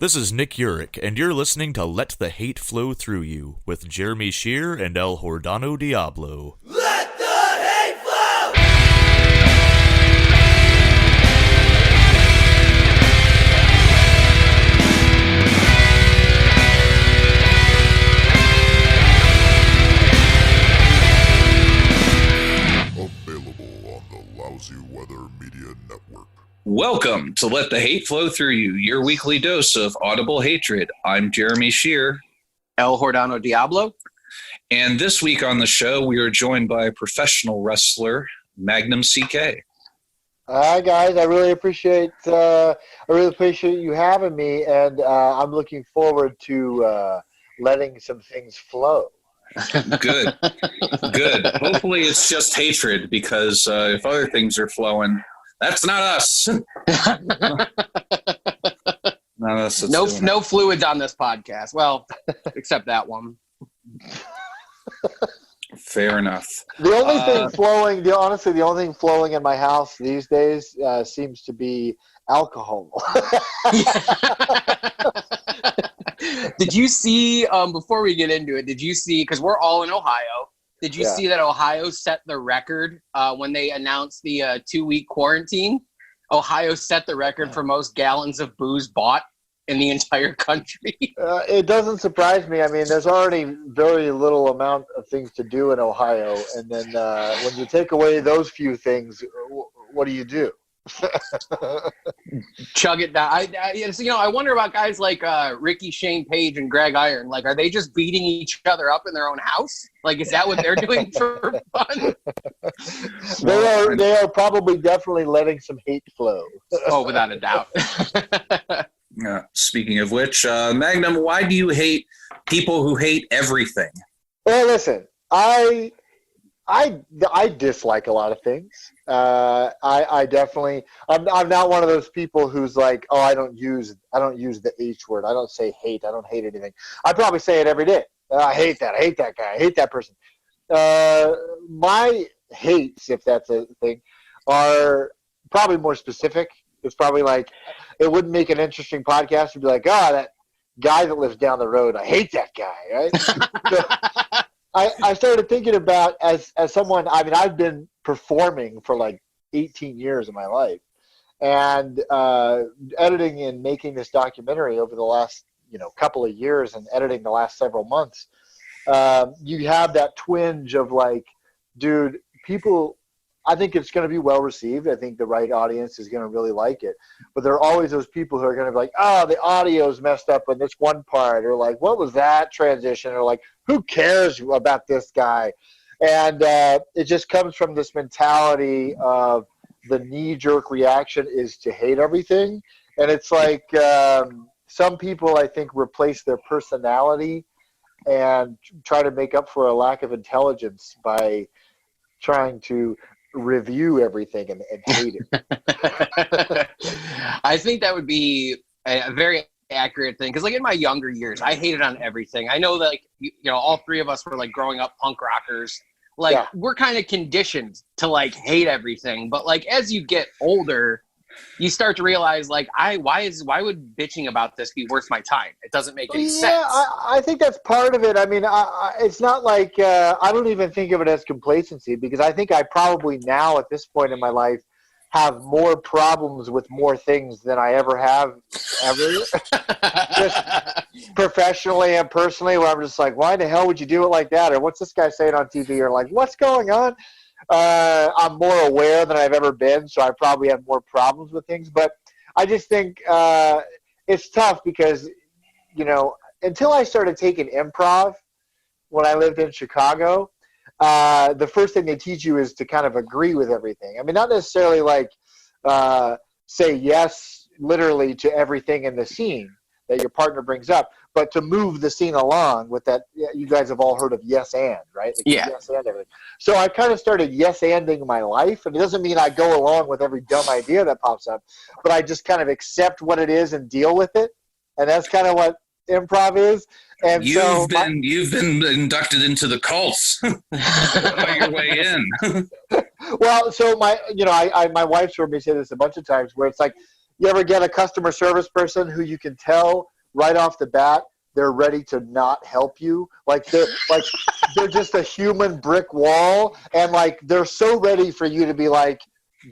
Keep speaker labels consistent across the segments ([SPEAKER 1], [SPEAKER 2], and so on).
[SPEAKER 1] This is Nick Urich, and you're listening to Let the Hate Flow Through You with Jeremy Shear and El Hordano Diablo.
[SPEAKER 2] Let the hate flow!
[SPEAKER 3] Available on the Lousy Weather Media Network.
[SPEAKER 4] Welcome to Let the Hate Flow Through You, your weekly dose of audible hatred. I'm Jeremy Shear.
[SPEAKER 5] El Hordano Diablo.
[SPEAKER 4] And this week on the show, we are joined by professional wrestler Magnum CK.
[SPEAKER 6] Hi guys, I really appreciate you having me, and I'm looking forward to letting some things flow.
[SPEAKER 4] Good. Hopefully it's just hatred, because if other things are flowing, that's not us. Not us.
[SPEAKER 5] No fluids on this podcast. Well, except that one.
[SPEAKER 4] Fair enough.
[SPEAKER 6] The only thing flowing, the only thing flowing in my house these days seems to be alcohol.
[SPEAKER 5] Did you see, before we get into it, because we're all in Ohio, did you see that Ohio set the record when they announced the 2-week quarantine? Ohio set the record for most gallons of booze bought in the entire country.
[SPEAKER 6] It doesn't surprise me. I mean, there's already very little amount of things to do in Ohio, and then when you take away those few things, what do you do?
[SPEAKER 5] Chug it down. I wonder about guys like Ricky Shane Page and Greg Iron. Like, are they just beating each other up in their own house? Like, is that what they're doing for fun?
[SPEAKER 6] They are probably definitely letting some hate flow.
[SPEAKER 5] Oh, without a doubt.
[SPEAKER 4] Speaking of which, Magnum, why do you hate people who hate everything?
[SPEAKER 6] Well, listen, I dislike a lot of things. I definitely, I'm not one of those people who's like, oh, I don't use the H word. I don't say hate. I don't hate anything. I probably say it every day. I hate that. I hate that guy. I hate that person. My hates, if that's a thing, are probably more specific. It's probably like, it wouldn't make an interesting podcast to be like, that guy that lives down the road, I hate that guy, right? So, I started thinking about, as someone, I mean, I've been performing for like 18 years of my life, and editing and making this documentary over the last couple of years, and editing the last several months, you have that twinge of like, dude, people, I think it's going to be well received. I think the right audience is going to really like it. But there are always those people who are going to be like, oh, the audio's messed up in this one part, or like, what was that transition? Or like, who cares about this guy? And it just comes from this mentality of the knee-jerk reaction is to hate everything. And it's like some people, I think, replace their personality and try to make up for a lack of intelligence by trying to review everything and hate it.
[SPEAKER 5] I think that would be a very accurate thing, because like in my younger years, I hated on everything. I know that, like, all three of us were like growing up punk rockers. Like, we're kind of conditioned to like hate everything, but like as you get older, you start to realize, like, why would bitching about this be worth my time? It doesn't make any sense.
[SPEAKER 6] Yeah, I think that's part of it. I mean, it's not like I don't even think of it as complacency, because I think I probably now at this point in my life have more problems with more things than I ever have just professionally and personally, where I'm just like, why the hell would you do it like that? Or what's this guy saying on TV? Or like, what's going on? I'm more aware than I've ever been, so I probably have more problems with things. But I just think it's tough because, until I started taking improv when I lived in Chicago, the first thing they teach you is to kind of agree with everything. I mean, not necessarily like say yes literally to everything in the scene that your partner brings up, but to move the scene along with that. You guys have all heard of yes and, right? Like,
[SPEAKER 5] yeah.
[SPEAKER 6] Yes and everything. So I kind of started yes anding my life, and it doesn't mean I go along with every dumb idea that pops up, but I just kind of accept what it is and deal with it, and that's kind of what improv is. And
[SPEAKER 4] you've been inducted into the cults on your way in.
[SPEAKER 6] Well, so my wife's heard me say this a bunch of times, where it's like, you ever get a customer service person who you can tell right off the bat, they're ready to not help you. Like they're just a human brick wall, and like they're so ready for you to be like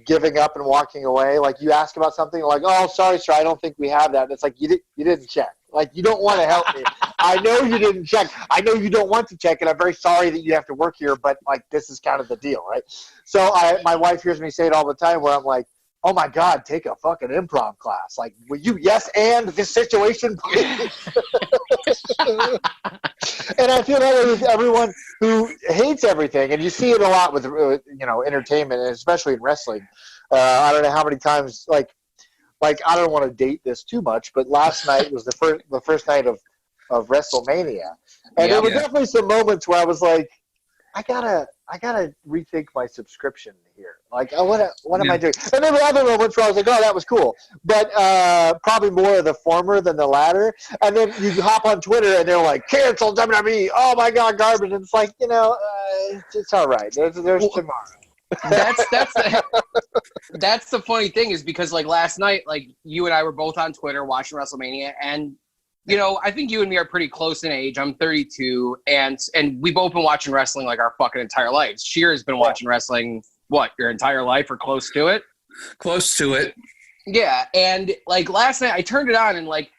[SPEAKER 6] giving up and walking away. Like you ask about something, like, "Oh, sorry, sir, I don't think we have that." And it's like you didn't check. Like you don't want to help me. I know you didn't check. I know you don't want to check, and I'm very sorry that you have to work here. But like this is kind of the deal, right? So my wife hears me say it all the time, where I'm like, "Oh my God, take a fucking improv class. Like, will you yes and this situation, please?" And I feel that way with everyone who hates everything, and you see it a lot with entertainment, and especially in wrestling. I don't know how many times like I don't want to date this too much, but last night was the first night of WrestleMania, and there were definitely some moments where I was like, I gotta rethink my subscription here. Like, what am I doing? And there were other moments where I was like, oh, that was cool, but probably more of the former than the latter. And then you hop on Twitter and they're like, cancel WWE. Oh my God, garbage. And it's like, it's all right. There's tomorrow.
[SPEAKER 5] That's the funny thing, is because like last night, like you and I were both on Twitter watching WrestleMania, and I think you and me are pretty close in age. I'm 32, and we've both been watching wrestling like our fucking entire lives. Sheer has been watching wrestling, what, your entire life or close to it?
[SPEAKER 4] Close to it.
[SPEAKER 5] Yeah, and like last night I turned it on, and like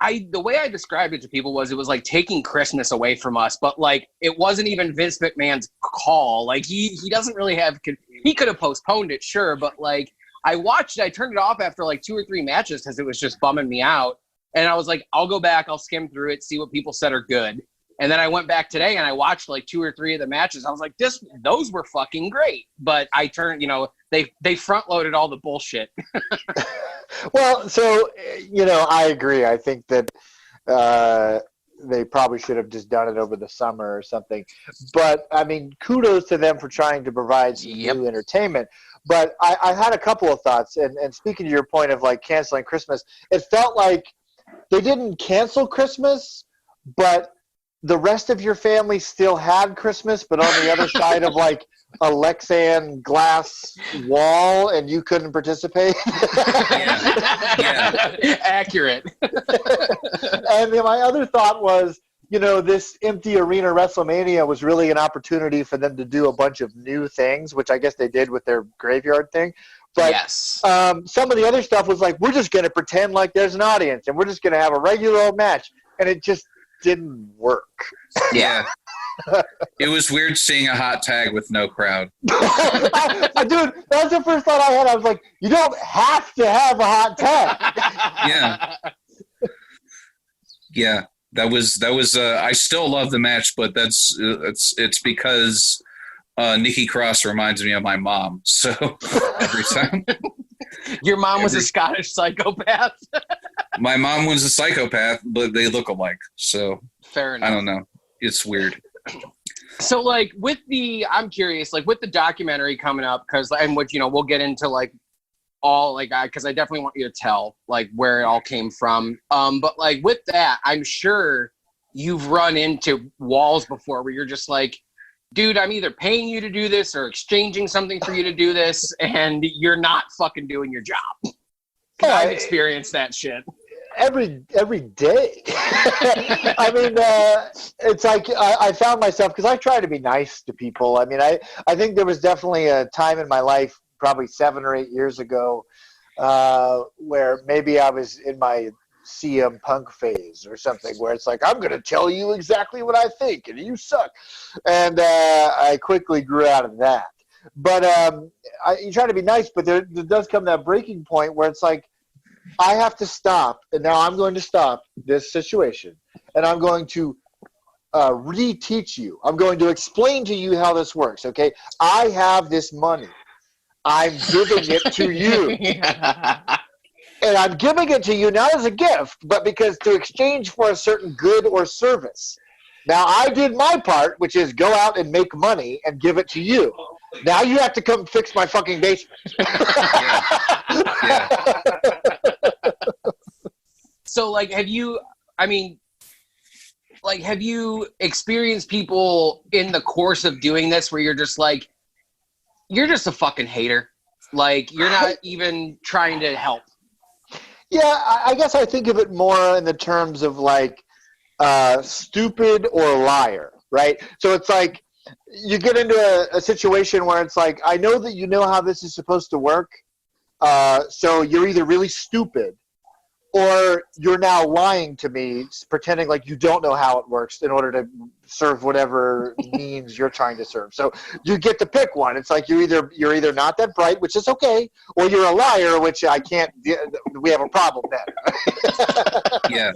[SPEAKER 5] the way I described it to people was it was like taking Christmas away from us, but like it wasn't even Vince McMahon's call. Like he doesn't really have – he could have postponed it, sure, but like I watched it. I turned it off after like 2 or 3 matches because it was just bumming me out. And I was like, I'll go back, I'll skim through it, see what people said are good. And then I went back today and I watched like 2 or 3 of the matches. I was like, those were fucking great. But I turned, they front loaded all the bullshit.
[SPEAKER 6] Well, so, I agree. I think that they probably should have just done it over the summer or something. But, I mean, kudos to them for trying to provide some new entertainment. But I had a couple of thoughts. And speaking to your point of, like, canceling Christmas, it felt like they didn't cancel Christmas, but the rest of your family still had Christmas, but on the other side of like a Lexan glass wall, and you couldn't participate.
[SPEAKER 4] Yeah.
[SPEAKER 5] Accurate.
[SPEAKER 6] And then my other thought was, this empty arena WrestleMania was really an opportunity for them to do a bunch of new things, which I guess they did with their graveyard thing. But
[SPEAKER 5] yes.
[SPEAKER 6] Some of the other stuff was like, we're just going to pretend like there's an audience, and we're just going to have a regular old match. And it just didn't work.
[SPEAKER 4] Yeah. It was weird seeing a hot tag with no crowd.
[SPEAKER 6] Dude, that's the first thought I had. I was like, you don't have to have a hot tag.
[SPEAKER 4] Yeah. Yeah. That was I still love the match, but it's because Nikki Cross reminds me of my mom. So every time.
[SPEAKER 5] Your mom was a Scottish psychopath.
[SPEAKER 4] My mom was a psychopath, but they look alike. So
[SPEAKER 5] fair enough.
[SPEAKER 4] I don't know. It's weird.
[SPEAKER 5] So like I'm curious, like with the documentary coming up, we'll get into like all like because I definitely want you to tell like where it all came from. But like with that, I'm sure you've run into walls before where you're just like, dude, I'm either paying you to do this or exchanging something for you to do this, and you're not fucking doing your job. I've experienced that shit.
[SPEAKER 6] Every day. I mean, it's like I found myself, because I try to be nice to people. I mean, I think there was definitely a time in my life, probably 7 or 8 years ago, where maybe I was in my CM Punk phase or something, where it's like, I'm going to tell you exactly what I think, and you suck. And I quickly grew out of that. But you try to be nice, but there does come that breaking point where it's like, I have to stop, and now I'm going to stop this situation, and I'm going to reteach you. I'm going to explain to you how this works, okay? I have this money. I'm giving it to you. And I'm giving it to you not as a gift, but because to exchange for a certain good or service. Now, I did my part, which is go out and make money and give it to you. Now you have to come fix my fucking basement.
[SPEAKER 4] Yeah.
[SPEAKER 5] So, like, have you experienced people in the course of doing this where you're just like, you're just a fucking hater? Like, you're not even trying to help.
[SPEAKER 6] Yeah, I guess I think of it more in the terms of like stupid or liar, right? So it's like you get into a situation where it's like, I know that you know how this is supposed to work, so you're either really stupid or you're now lying to me, pretending like you don't know how it works in order to serve whatever means you're trying to serve. So you get to pick one. It's like you're either not that bright, which is okay, or you're a liar, which I can't. We have a problem then.
[SPEAKER 4] Yeah.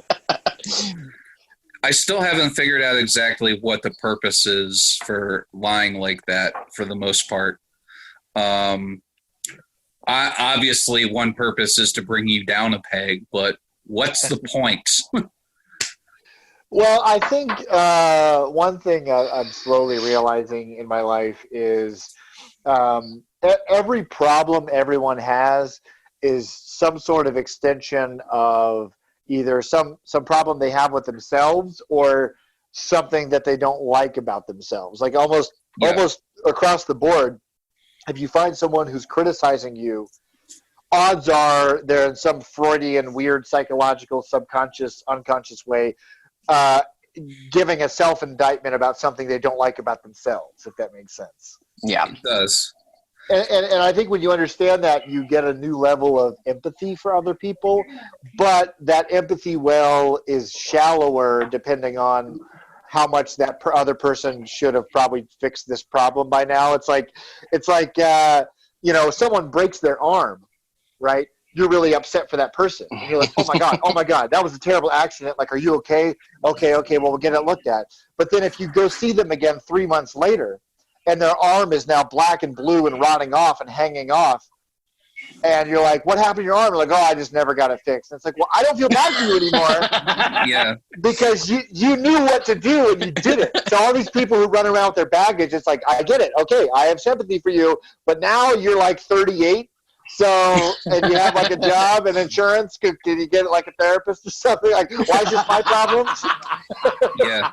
[SPEAKER 4] I still haven't figured out exactly what the purpose is for lying like that for the most part. Obviously, one purpose is to bring you down a peg, but what's the point?
[SPEAKER 6] Well, I think one thing I'm slowly realizing in my life is every problem everyone has is some sort of extension of either some problem they have with themselves or something that they don't like about themselves. Like almost across the board, if you find someone who's criticizing you, odds are they're in some Freudian, weird, psychological, subconscious, unconscious way giving a self-indictment about something they don't like about themselves, if that makes sense.
[SPEAKER 5] Yeah.
[SPEAKER 4] It does.
[SPEAKER 6] And I think when you understand that, you get a new level of empathy for other people, but that empathy well is shallower depending on how much that other person should have probably fixed this problem by now. It's like someone breaks their arm, right? You're really upset for that person. And you're like, oh my God, that was a terrible accident. Like, are you okay? Okay, well, we'll get it looked at. But then if you go see them again 3 months later, and their arm is now black and blue and rotting off and hanging off, and you're like, what happened to your arm? You're like, oh, I just never got it fixed. And it's like, well, I don't feel bad for you anymore.
[SPEAKER 4] Yeah.
[SPEAKER 6] Because you knew what to do and you did it. So all these people who run around with their baggage, it's like, I get it. Okay, I have sympathy for you. But now you're like 38. So, and you have like a job and insurance. Can you get like a therapist or something? Like, why is this my problem?
[SPEAKER 4] Yeah.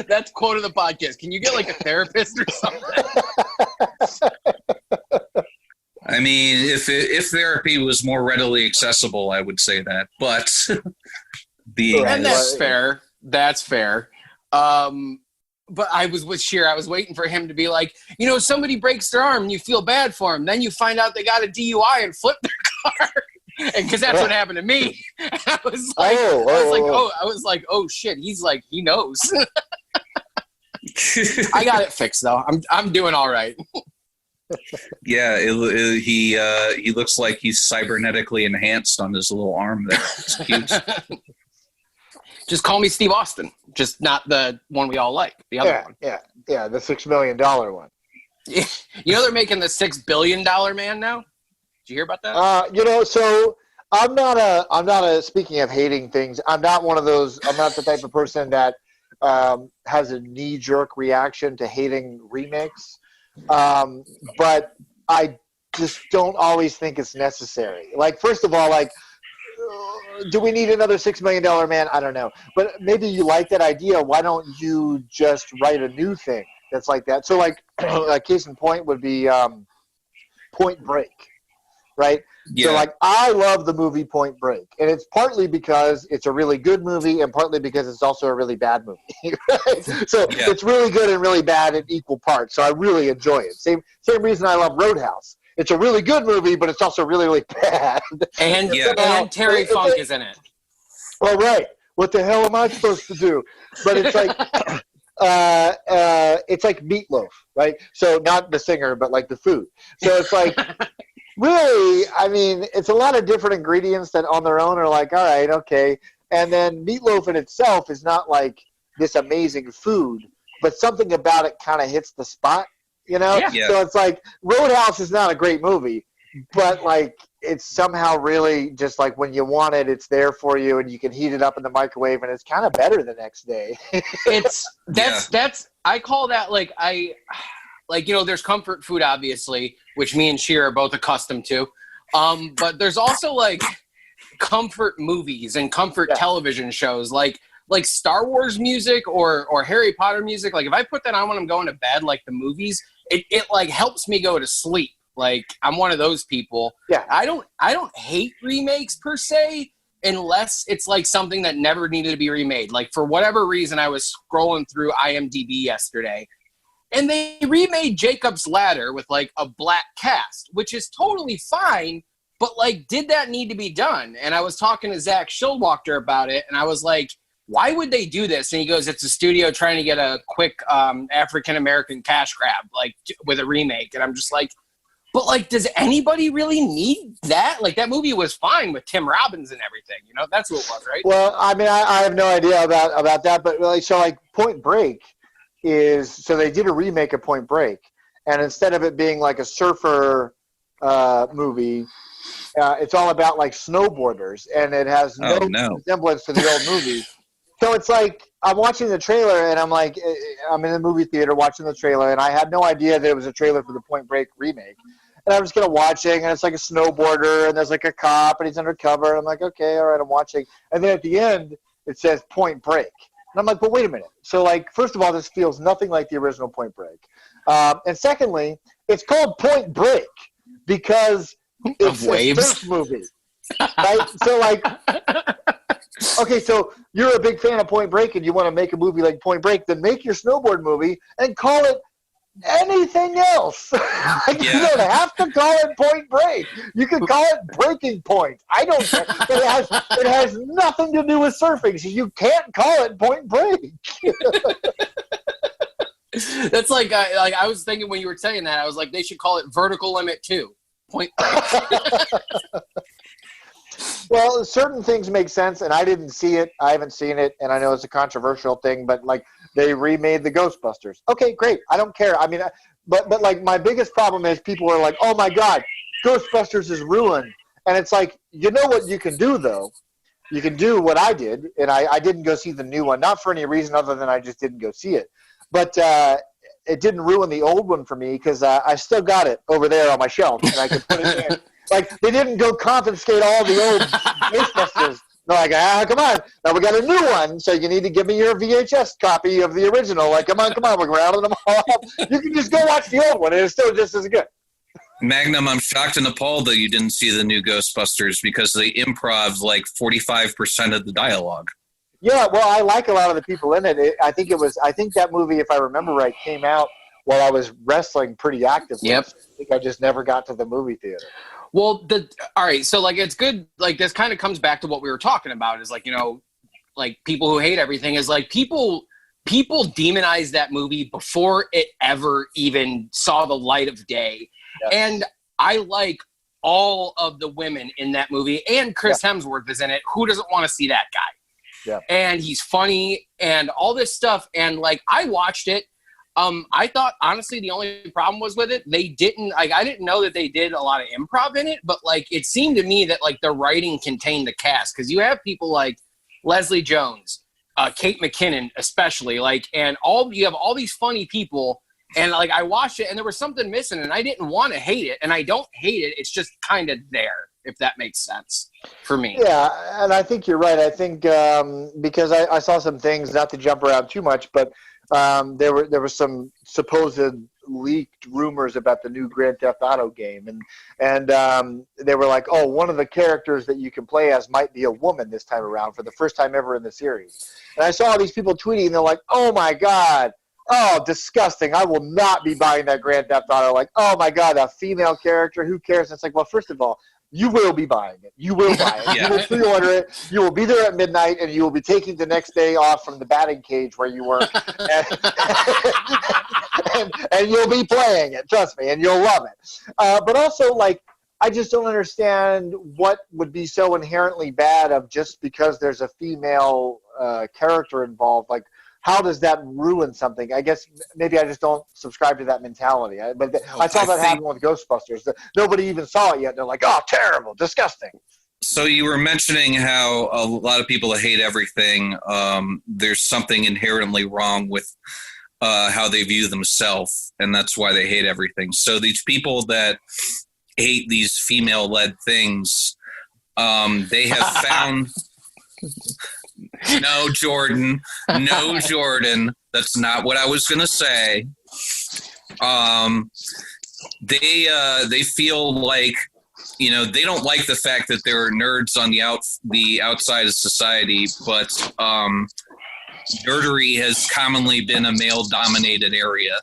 [SPEAKER 5] That's quote of the podcast. Can you get like a therapist or something?
[SPEAKER 4] I mean, if therapy was more readily accessible, I would say that. But
[SPEAKER 5] and that's fair. That's fair. But I was with Sheer. I was waiting for him to be like, somebody breaks their arm and you feel bad for them. Then you find out they got a DUI and flip their car. And because that's what happened to me. I was like, oh shit. He's like, he knows. I got it fixed though. I'm doing all right.
[SPEAKER 4] Yeah, he looks like he's cybernetically enhanced on his little arm there. It's cute.
[SPEAKER 5] Just call me Steve Austin. Just not the one we all like. The other one.
[SPEAKER 6] Yeah, the $6 million one.
[SPEAKER 5] They're making the $6 billion man now? Did you hear about that?
[SPEAKER 6] So I'm not a speaking of hating things, I'm not one of those, I'm not the type of person that has a knee-jerk reaction to hating remakes. But I just don't always think it's necessary. Like, first of all, like, do we need another $6 million man? I don't know. But maybe you like that idea. Why don't you just write a new thing that's like that? So, like, a case in point would be Point Break, right?
[SPEAKER 4] Yeah.
[SPEAKER 6] So, like, I love the movie Point Break. And it's partly because it's a really good movie and partly because it's also a really bad movie. Right? So, It's really good and really bad in equal parts. So, I really enjoy it. Same reason I love Roadhouse. It's a really good movie, but it's also really, really bad.
[SPEAKER 5] And Terry Funk is in it.
[SPEAKER 6] Well, right. What the hell am I supposed to do? But it's like it's like Meatloaf, right? So not the singer, but like the food. So it's like really, I mean, it's a lot of different ingredients that on their own are like, all right, okay. And then Meatloaf in itself is not like this amazing food, but something about it kind of hits the spot.
[SPEAKER 5] Yeah.
[SPEAKER 6] So it's like Roadhouse is not a great movie, but like it's somehow really just like when you want it, it's there for you, and you can heat it up in the microwave, and it's kind of better the next day.
[SPEAKER 5] That's I call that there's comfort food obviously, which me and Sheer are both accustomed to, but there's also like comfort movies and comfort television shows like Star Wars music or Harry Potter music. Like if I put that on when I'm going to bed, like the movies, it like helps me go to sleep. Like, I'm one of those people.
[SPEAKER 6] Yeah.
[SPEAKER 5] I don't hate remakes per se, unless it's like something that never needed to be remade. Like, for whatever reason, I was scrolling through IMDb yesterday, and they remade Jacob's Ladder with like a black cast, which is totally fine. But like, did that need to be done? And I was talking to Zach Schildwachter about it, and I was like, why would they do this? And he goes, it's a studio trying to get a quick African-American cash grab, like, with a remake. And I'm just like, but like, does anybody really need that? Like, that movie was fine with Tim Robbins and everything. You know, that's what it was, right?
[SPEAKER 6] Well, I mean, I have no idea about that, but like, so like Point Break so they did a remake of Point Break, and instead of it being like a surfer movie, it's all about like snowboarders, and it has no resemblance to the old movie. So it's like, I'm watching the trailer, and I'm like, I'm in the movie theater watching the trailer, and I had no idea that it was a trailer for the Point Break remake. And I'm just kind of watching, and it's like a snowboarder, and there's like a cop, and he's undercover. And I'm like, okay, all right, I'm watching. And then at the end, it says Point Break. And I'm like, but wait a minute. So, like, first of all, this feels nothing like the original Point Break. And secondly, it's called Point Break because it's a surf movie. Right? So, like, okay, so you're a big fan of Point Break, and you want to make a movie like Point Break, then make your snowboard movie and call it anything else. You don't have to call it Point Break. You can call it Breaking Point. I don't care. It has nothing to do with surfing, so you can't call it Point Break.
[SPEAKER 5] That's like I was thinking when you were saying that, I was like, they should call it Vertical Limit 2. Point Break.
[SPEAKER 6] Well, certain things make sense, and I didn't see it. I haven't seen it, and I know it's a controversial thing, but like, they remade the Ghostbusters. Okay, great. I don't care. I mean, but like, my biggest problem is people are like, oh my God, Ghostbusters is ruined. And it's like, you know what you can do, though? You can do what I did, and I didn't go see the new one, not for any reason other than I just didn't go see it. But it didn't ruin the old one for me, because I still got it over there on my shelf, and I could put it in. Like, they didn't go confiscate all the old Ghostbusters. They're like, come on. Now we got a new one, so you need to give me your VHS copy of the original. Like, come on, we're rounding them all up. You can just go watch the old one, and it's still just as good.
[SPEAKER 4] Magnum, I'm shocked and appalled that you didn't see the new Ghostbusters because they improv like 45% of the dialogue.
[SPEAKER 6] Yeah, well, I like a lot of the people in it. I think that movie, if I remember right, came out while I was wrestling pretty actively.
[SPEAKER 5] Yep.
[SPEAKER 6] I think I just never got to the movie theater.
[SPEAKER 5] Well, all right, so like, it's good. Like, this kind of comes back to what we were talking about, is like, you know, like, people who hate everything is like, people demonize that movie before it ever even saw the light of day. Yes. And I like all of the women in that movie, and Chris Hemsworth is in it. Who doesn't want to see that guy? Yeah. And he's funny and all this stuff. And like, I watched it. I thought, honestly, the only problem was with it. I didn't know that they did a lot of improv in it, but like, it seemed to me that like the writing contained the cast, because you have people like Leslie Jones, Kate McKinnon, especially, like, and you have all these funny people, and like, I watched it and there was something missing, and I didn't want to hate it, and I don't hate it. It's just kind of there, if that makes sense for me.
[SPEAKER 6] Yeah, and I think you're right. I think because I saw some things, not to jump around too much, but there were some supposed leaked rumors about the new Grand Theft Auto game, and they were like, oh, one of the characters that you can play as might be a woman this time around for the first time ever in the series. And I saw all these people tweeting, and they're like, oh my God, oh, disgusting, I will not be buying that Grand Theft Auto. Like, oh my God, a female character, who cares? And it's like, well, first of all, you will be buying it. You will buy it. Yeah. You will pre-order it. You will be there at midnight, and you will be taking the next day off from the batting cage where you work. And you'll be playing it, trust me, and you'll love it. But also, like, I just don't understand what would be so inherently bad of just because there's a female character involved. Like, how does that ruin something? I guess maybe I just don't subscribe to that mentality. I saw that happen with Ghostbusters. Nobody even saw it yet. They're like, oh, terrible, disgusting.
[SPEAKER 4] So you were mentioning how a lot of people hate everything. There's something inherently wrong with how they view themselves, and that's why they hate everything. So these people that hate these female-led things, they have found... No, Jordan. No, Jordan. That's not what I was going to say. they feel like, you know, they don't like the fact that there are nerds on the outside of society, but nerdery has commonly been a male-dominated area,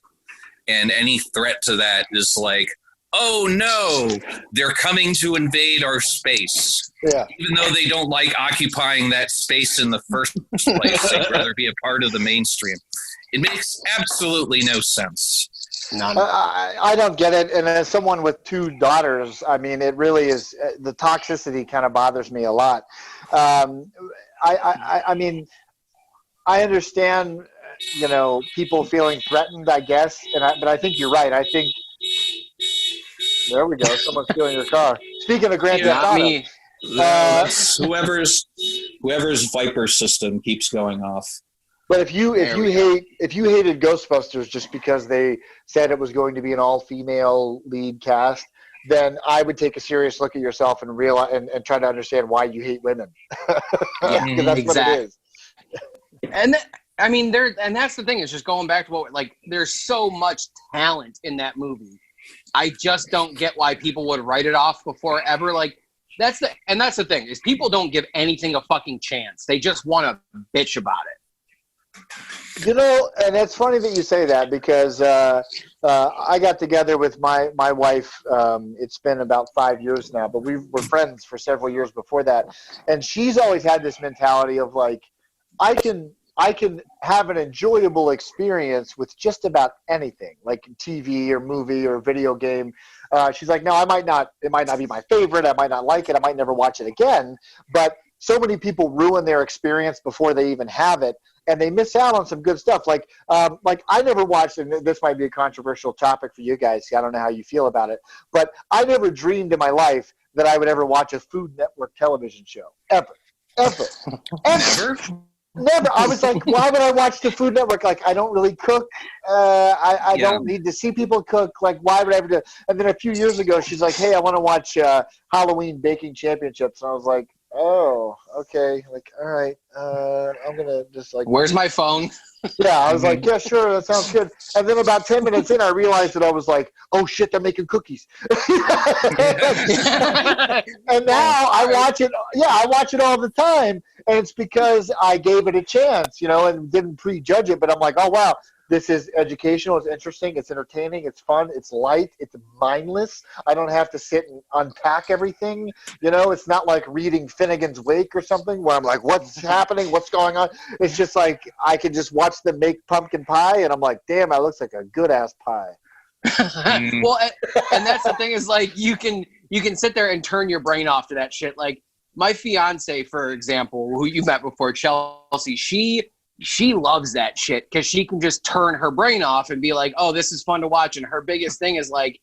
[SPEAKER 4] and any threat to that is like, oh no, they're coming to invade our space.
[SPEAKER 6] Yeah.
[SPEAKER 4] Even though they don't like occupying that space in the first place, they'd rather be a part of the mainstream. It makes absolutely no sense.
[SPEAKER 5] None.
[SPEAKER 6] I don't get it. And as someone with 2 daughters, I mean, it really is, the toxicity kind of bothers me a lot. I mean, I understand, you know, people feeling threatened, I guess, but I think you're right. I think, there we go. Someone's stealing your car. Speaking of Grand Theft Auto.
[SPEAKER 5] Me.
[SPEAKER 7] That's whoever's Viper system keeps going off.
[SPEAKER 6] But if you hated Ghostbusters just because they said it was going to be an all-female lead cast, then I would take a serious look at yourself and realize and try to understand why you hate women. Because that's what it is.
[SPEAKER 5] And I mean, and that's the thing, is just going back to what, like, there's so much talent in that movie. I just don't get why people would write it off before ever. Like, that's the thing, is people don't give anything a fucking chance. They just want to bitch about it.
[SPEAKER 6] You know, and it's funny that you say that, because I got together with my wife. It's been about 5 years now, but we were friends for several years before that. And she's always had this mentality of like, I can have an enjoyable experience with just about anything, like TV or movie or video game. She's like, no, it might not be my favorite. I might not like it. I might never watch it again. But so many people ruin their experience before they even have it, and they miss out on some good stuff. Like I never watched, and this might be a controversial topic for you guys. I don't know how you feel about it, but I never dreamed in my life that I would ever watch a Food Network television show. Ever.
[SPEAKER 4] Never?
[SPEAKER 6] Never. I was like, why would I watch the Food Network? Like, I don't really cook. I don't need to see people cook. Like, why would I ever do it? And then a few years ago, she's like, hey, I want to watch Halloween Baking Championships. And I was like, oh, okay. Like, all right. I'm going to just like.
[SPEAKER 5] Where's my phone?
[SPEAKER 6] Yeah, I was like, yeah, sure, that sounds good. And then about 10 minutes in, I realized that I was like, oh, shit, they're making cookies. And now I watch it. Yeah, I watch it all the time. And it's because I gave it a chance, you know, and didn't prejudge it. But I'm like, oh, wow, this is educational. It's interesting. It's entertaining. It's fun. It's light. It's mindless. I don't have to sit and unpack everything. You know, it's not like reading Finnegan's Wake or something where I'm like, what's happening? What's going on? It's just like I can just watch them make pumpkin pie, and I'm like, damn, that looks like a good-ass pie.
[SPEAKER 5] Well, and that's the thing, is like you can sit there and turn your brain off to that shit. Like my fiance, for example, who you met before, Chelsea, she loves that shit because she can just turn her brain off and be like, oh, this is fun to watch. And her biggest thing is like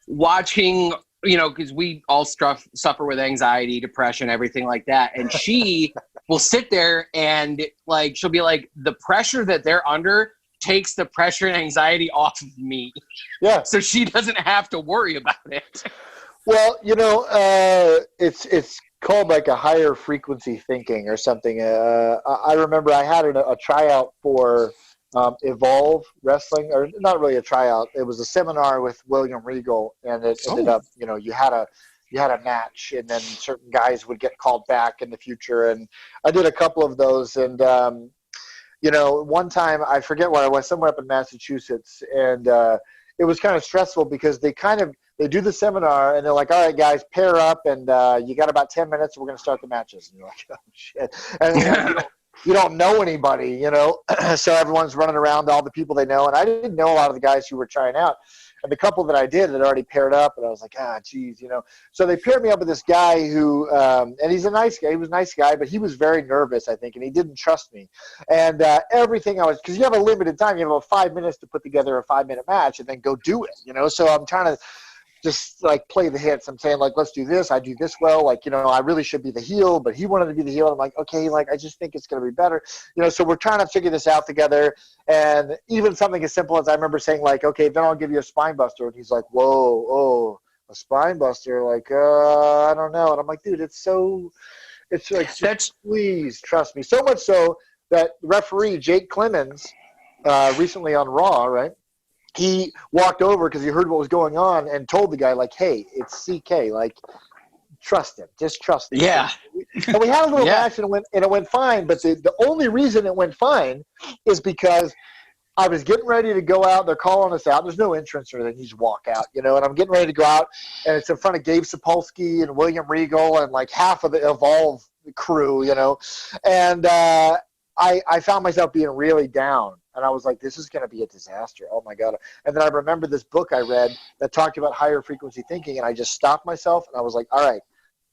[SPEAKER 5] watching, you know, because we all suffer with anxiety, depression, everything like that. And she will sit there and like, she'll be like, the pressure that they're under takes the pressure and anxiety off of me.
[SPEAKER 6] Yeah.
[SPEAKER 5] So she doesn't have to worry about it.
[SPEAKER 6] Well, you know, it's called like a higher frequency thinking or something. I remember I had a tryout for Evolve Wrestling, or not really a tryout. It was a seminar with William Regal, and it ended up, you know, you had a match, and then certain guys would get called back in the future. And I did a couple of those, and you know, one time I forget where I was, somewhere up in Massachusetts, and it was kind of stressful because they do the seminar and they're like, all right, guys, pair up, and you got about 10 minutes and we're going to start the matches. And you're like, oh, shit. And you don't know anybody, you know, so everyone's running around, all the people they know. And I didn't know a lot of the guys who were trying out. And the couple that I did had already paired up, and I was like, geez, you know. So they paired me up with this guy who, and he's a nice guy. He was a nice guy, but he was very nervous, I think, and he didn't trust me. And everything because you have a limited time. You have about 5 minutes to put together a 5-minute match and then go do it, you know. So I'm trying to just like play the hits. I'm saying like, let's do this. I do this well. Like, you know, I really should be the heel, but he wanted to be the heel. I'm like, okay, like I just think it's going to be better. You know, so we're trying to figure this out together. And even something as simple as I remember saying like, okay, then I'll give you a spine buster. And he's like, whoa, oh, a spine buster. Like, I don't know. And I'm like, dude, it's like, please trust me. So much so that referee Jake Clemens recently on Raw, right? he walked over because he heard what was going on and told the guy, like, hey, it's CK. Like, trust him. Just trust him.
[SPEAKER 5] Yeah.
[SPEAKER 6] And we had a little match, and it went fine. But the only reason it went fine is because I was getting ready to go out. They're calling us out. There's no entrance or anything. You just walk out, you know. And I'm getting ready to go out, and it's in front of Gabe Sapolsky and William Regal and like half of the Evolve crew, you know. And I found myself being really down, and I was like, this is going to be a disaster. Oh my God. And then I remember this book I read that talked about higher frequency thinking, and I just stopped myself, and I was like, all right,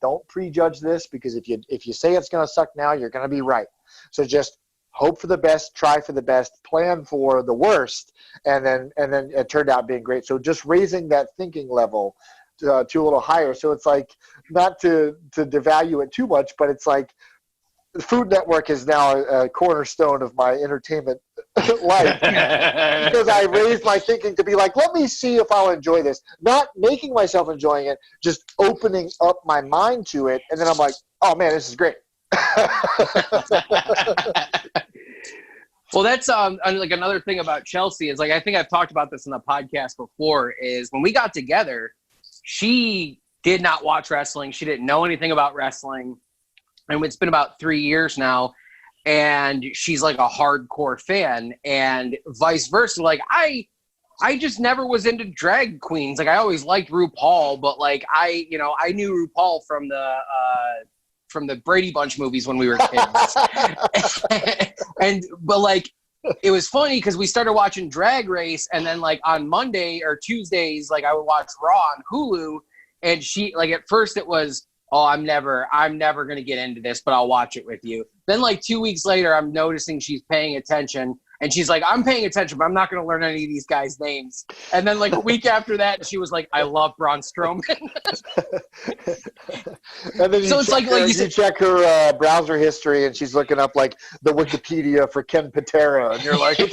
[SPEAKER 6] don't prejudge this, because if you say it's going to suck now, you're going to be right. So just hope for the best, try for the best, plan for the worst, and then it turned out being great. So just raising that thinking level to a little higher. So it's like, not to devalue it too much, but it's like the Food Network is now a cornerstone of my entertainment life, because I raised my thinking to be like, let me see if I'll enjoy this. Not making myself enjoying it, just opening up my mind to it, and then I'm like, oh man, this is great.
[SPEAKER 5] Well, that's like another thing about Chelsea is, like, I think I've talked about this in the podcast before, is when we got together, she did not watch wrestling. She didn't know anything about wrestling. And it's been about 3 years now, and she's like a hardcore fan, and vice versa. Like, I just never was into drag queens. Like, I always liked RuPaul, but like I knew RuPaul from the Brady Bunch movies when we were kids. But like, it was funny because we started watching Drag Race, and then like on Monday or Tuesdays, like I would watch Raw on Hulu, and she, like, at first it was, oh, I'm never going to get into this, but I'll watch it with you. Then like 2 weeks later, I'm noticing she's paying attention, and she's like, I'm paying attention, but I'm not going to learn any of these guys' names. And then like a week after that, she was like, I love Braun Strowman.
[SPEAKER 6] And then
[SPEAKER 5] so it's like
[SPEAKER 6] you check her browser history, and she's looking up like the Wikipedia for Ken Patera, and you're like, you're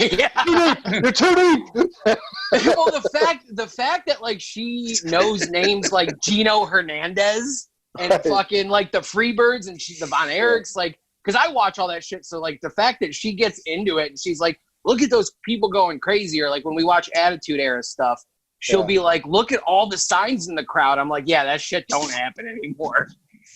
[SPEAKER 6] too deep.
[SPEAKER 5] Well, the fact that like she knows names like Gino Hernandez and fucking like the Freebirds, and she's the Von Erichs, like, because I watch all that shit. So like the fact that she gets into it and she's like, look at those people going crazy. Or like when we watch Attitude Era stuff, she'll be like, look at all the signs in the crowd. I'm like, yeah, that shit don't happen anymore.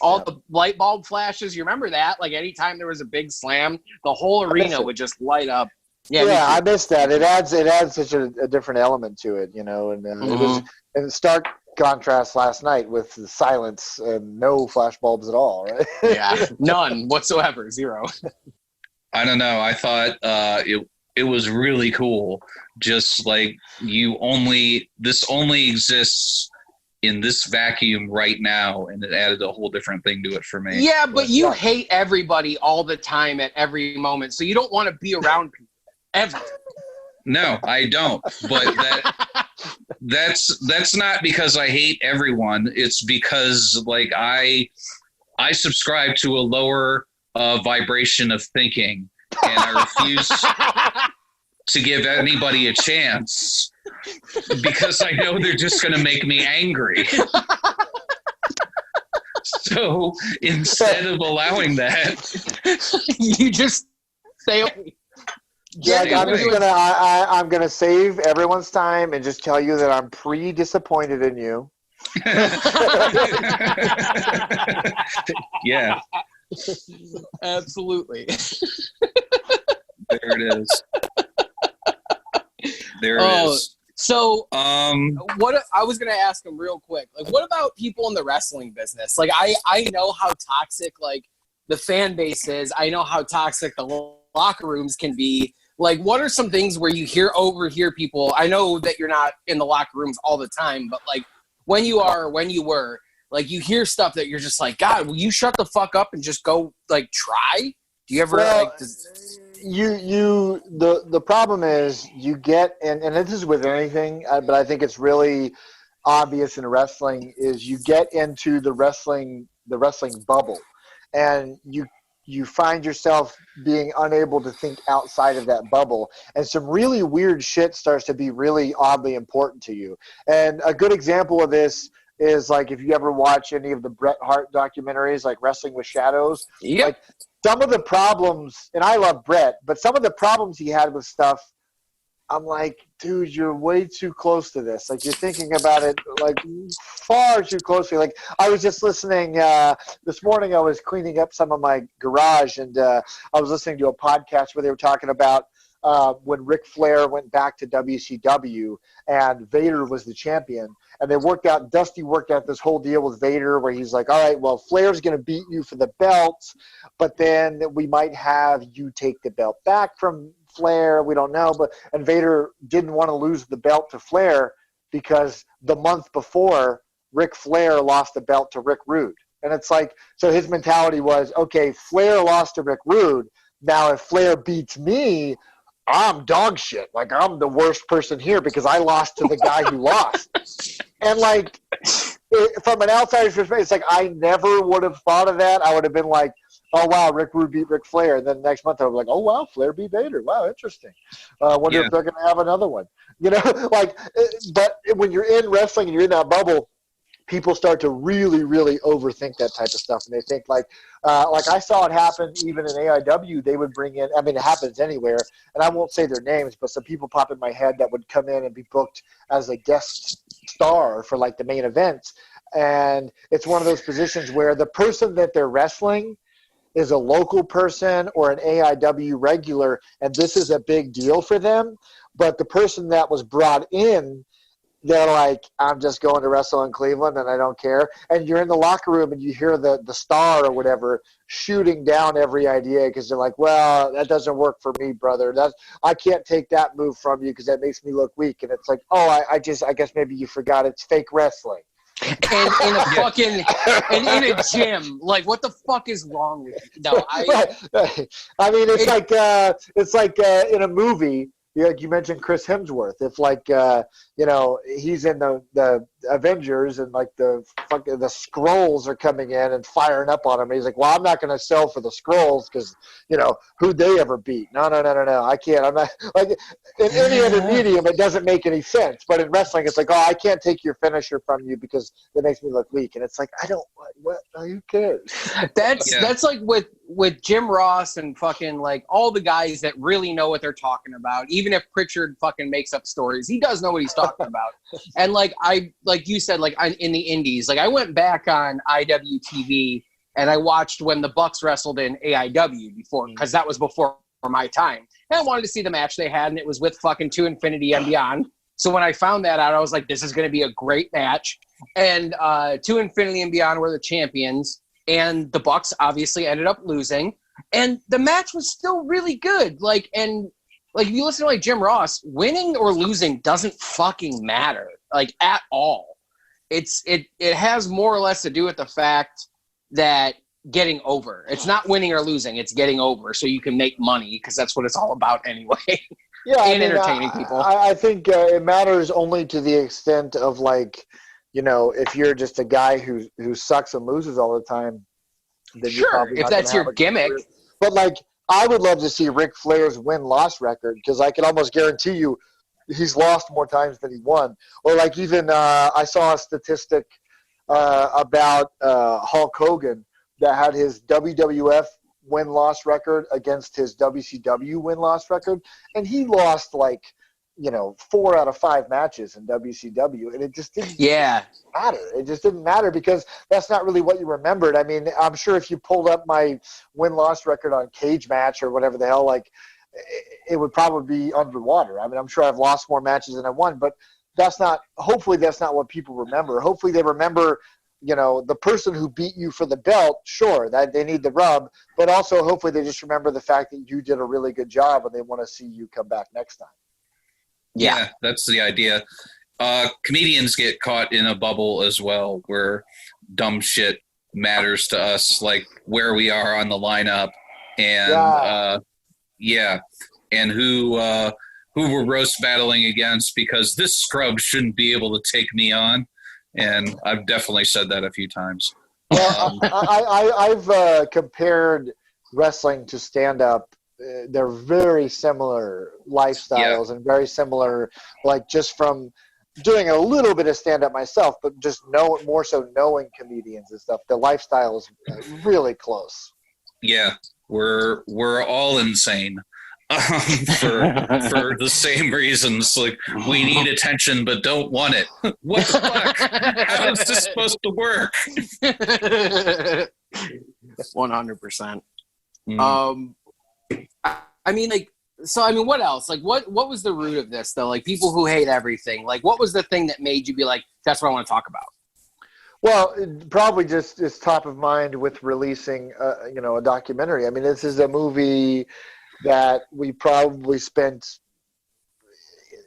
[SPEAKER 5] All the light bulb flashes. You remember that? Like anytime there was a big slam, the whole arena would just light up.
[SPEAKER 6] Yeah, I missed that. It adds such a different element to it, you know, and it was in stark contrast last night with the silence and no flash bulbs at all, right?
[SPEAKER 5] Yeah, none whatsoever, zero.
[SPEAKER 4] I don't know. I thought it was really cool. Just like this only exists in this vacuum right now, and it added a whole different thing to it for me.
[SPEAKER 5] Yeah, but you hate everybody all the time at every moment, so you don't want to be around people ever.
[SPEAKER 4] No, I don't. But that's not because I hate everyone. It's because like I subscribe to a lower vibration of thinking, and I refuse to give anybody a chance because I know they're just going to make me angry. So instead of allowing that,
[SPEAKER 5] you just stay away.
[SPEAKER 6] Jack, I'm gonna save everyone's time and just tell you that I'm disappointed in you.
[SPEAKER 4] Yeah,
[SPEAKER 5] absolutely.
[SPEAKER 4] There it is. There it is.
[SPEAKER 5] So, what I was gonna ask him real quick, like, what about people in the wrestling business? Like, I know how toxic like the fan base is. I know how toxic the locker rooms can be. Like, what are some things where you overhear people? I know that you're not in the locker rooms all the time, but like when you were, like, you hear stuff that you're just like, God, will you shut the fuck up and just go like try? Do you ever
[SPEAKER 6] the problem is you get, and this is with anything, but I think it's really obvious in wrestling, is you get into the wrestling bubble, and you find yourself being unable to think outside of that bubble, and some really weird shit starts to be really oddly important to you. And a good example of this is like if you ever watch any of the Bret Hart documentaries, like Wrestling with Shadows.
[SPEAKER 5] Yep.
[SPEAKER 6] Like some of the problems, and I love Bret, but some of the problems he had with stuff I'm like, dude, you're way too close to this. Like, you're thinking about it like far too closely. Like, I was just listening this morning. I was cleaning up some of my garage, and I was listening to a podcast where they were talking about when Ric Flair went back to WCW and Vader was the champion. And Dusty worked out this whole deal with Vader where he's like, all right, well, Flair's going to beat you for the belt, but then we might have you take the belt back from Flair. We don't know. And Vader didn't want to lose the belt to Flair because the month before, Ric Flair lost the belt to Rick Rude. And it's like, so his mentality was, okay, Flair lost to Rick Rude. Now, if Flair beats me, I'm dog shit. Like, I'm the worst person here because I lost to the guy who lost. And, like, from an outsider's perspective, it's like I never would have thought of that. I would have been like, oh, wow, Rick Rude beat Ric Flair. And then next month I was like, oh, wow, Flair beat Vader. Wow, interesting. Wonder if they're going to have another one. You know, like, but when you're in wrestling and you're in that bubble, people start to really, really overthink that type of stuff. And they think like I saw it happen even in AIW. They would bring in, I mean, it happens anywhere. And I won't say their names, but some people pop in my head that would come in and be booked as a guest star for like the main events. And it's one of those positions where the person that they're wrestling is a local person or an AIW regular, and this is a big deal for them. But the person that was brought in, they're like, I'm just going to wrestle in Cleveland and I don't care. And you're in the locker room and you hear the star or whatever shooting down every idea because they're like, well, that doesn't work for me, brother. I can't take that move from you because that makes me look weak. And it's like, oh, I guess maybe you forgot it's fake wrestling.
[SPEAKER 5] And in a fucking and in a gym, like what the fuck is wrong with you? No,
[SPEAKER 6] I mean it's like in a movie. Like you mentioned Chris Hemsworth. If like he's in the Avengers and like the Skrulls are coming in and firing up on him, he's like, well, I'm not going to sell for the Skrulls because who'd they ever beat? No, I can't. I'm not like in any other medium. It doesn't make any sense. But in wrestling, it's like, oh, I can't take your finisher from you because it makes me look weak. And it's like, I don't. What? Who cares?
[SPEAKER 5] That's like with Jim Ross and fucking like all the guys that really know what they're talking about. Even if Pritchard fucking makes up stories, he does know what he's talking about. And like you said, like in the indies, like I went back on IWTV and I watched when the Bucks wrestled in AIW before, because that was before my time. And I wanted to see the match they had, and it was with fucking To Infinity and Beyond. So when I found that out, I was like, this is going to be a great match. And To Infinity and Beyond were the champions, and the Bucks obviously ended up losing. And the match was still really good. Like, if you listen to like Jim Ross, winning or losing doesn't fucking matter, like at all. It has more or less to do with the fact that getting over. It's not winning or losing, it's getting over so you can make money, because that's what it's all about anyway.
[SPEAKER 6] Yeah,
[SPEAKER 5] and entertaining people.
[SPEAKER 6] I think it matters only to the extent of like, if you're just a guy who sucks and loses all the time, then you're probably
[SPEAKER 5] if that's your gimmick.
[SPEAKER 6] Career. But like, I would love to see Ric Flair's win-loss record, because I can almost guarantee you he's lost more times than he won. Or like even I saw a statistic about Hulk Hogan that had his WWF win-loss record against his WCW win-loss record, and he lost like 4 out of 5 matches in WCW, and it just didn't matter. It just didn't matter because that's not really what you remembered. I mean, I'm sure if you pulled up my win-loss record on Cage Match or whatever the hell, like it would probably be underwater. I mean, I'm sure I've lost more matches than I won, but hopefully that's not what people remember. Hopefully they remember the person who beat you for the belt, sure, that they need the rub, but also hopefully they just remember the fact that you did a really good job and they want to see you come back next time.
[SPEAKER 4] Yeah, that's the idea. Comedians get caught in a bubble as well, where dumb shit matters to us, like where we are on the lineup, and and who we're roast battling against, because this scrub shouldn't be able to take me on. And I've definitely said that a few times.
[SPEAKER 6] Well, I've compared wrestling to stand-up. They're very similar lifestyles and very similar, like just from doing a little bit of stand-up myself, but just more so knowing comedians and stuff. The lifestyle is really close.
[SPEAKER 4] Yeah, we're all insane. for the same reasons. Like, we need attention but don't want it. What the fuck? How is this supposed to work?
[SPEAKER 5] 100%. I mean, like, so I mean, what else? Like, what was the root of this though? Like, people who hate everything. Like, what was the thing that made you be like, that's what I want to talk about?
[SPEAKER 6] Well, it probably just is top of mind with releasing, a documentary. I mean, this is a movie that we probably spent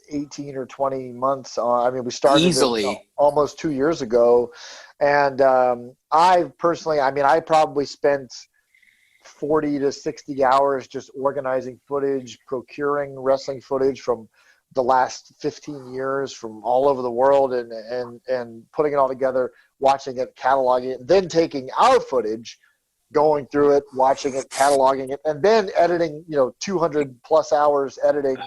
[SPEAKER 6] 18 or 20 months on. I mean, we started
[SPEAKER 5] easily
[SPEAKER 6] almost 2 years ago. And I probably spent 40 to 60 hours just organizing footage, procuring wrestling footage from the last 15 years from all over the world and putting it all together, watching it, cataloging it, then taking our footage, going through it, watching it, cataloging it, and then editing, 200 plus hours editing.